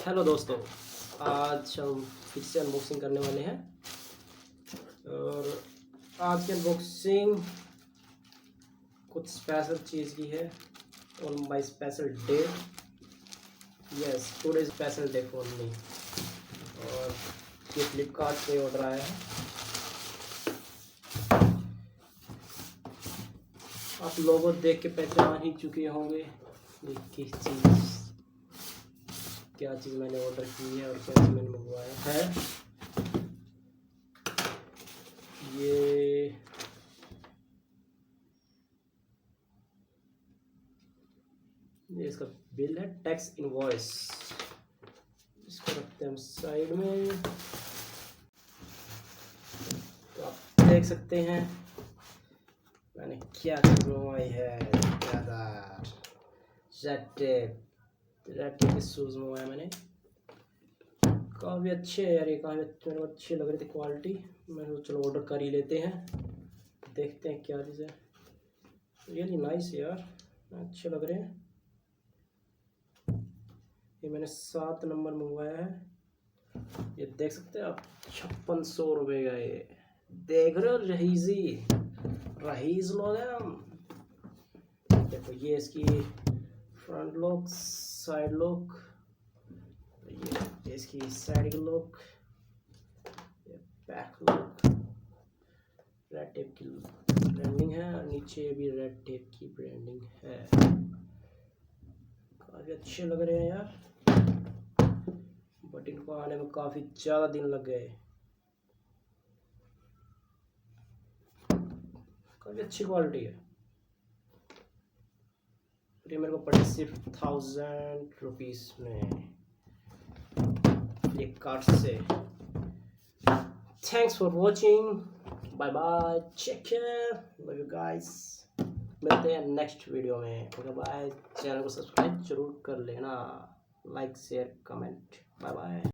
Hello दोस्तों, आज हम फिर से अनबॉक्सिंग करने वाले हैं। और आज की अनबॉक्सिंग कुछ स्पेशल चीज़ की है on my special day. Yes, today special day for me. और ये फ्लिपकार्ट पे ऑर्डर आया है। आप लोगों देख के पहचान ही चुके होंगे ये किस चीज़ क्या चीज़ मैंने ऑर्डर की है और क्या चीज़ मैंने मंगवाया है। ये इसका बिल है, टैक्स इनवॉइस। इसको रखते हैं हम साइड में। तो आप देख सकते हैं मैंने क्या चीज़ मंगवाई है। रेड टेप के शूज़ मंगवाए मैंने। काफ़ी अच्छे है यार, ये काफ़ी अच्छी लग रही थी क्वालिटी। मैं चलो ऑर्डर कर ही लेते हैं, देखते हैं क्या चीज़ है। रियली नाइस यार, अच्छे लग रहे हैं। ये मैंने 7 नंबर मंगवाया है। ये देख सकते हैं आप, 5600 रुपये का। ये देख रहे हो, रहीज लोग हैं हम। देखो ये इसकी फ्रंट लुक, साइड लुक, ये इसकी साइड लुक, ये बैक लुक। रेड टेप की ब्रांडिंग है और नीचे भी रेड टेप की ब्रांडिंग है। काफ़ी अच्छे लग रहे हैं यार, बट इनको आने में काफ़ी ज़्यादा दिन लग गए। काफ़ी अच्छी क्वालिटी है। ये मेरे को पड़े सिर्फ 1000 रुपीज़ में फ्लिपकार्ट से। Thanks for watching, bye bye, take care, love you guys. मिलते हैं नेक्स्ट वीडियो में। Okay bye. चैनल को सब्सक्राइब जरूर कर लेना, like share comment. Bye bye.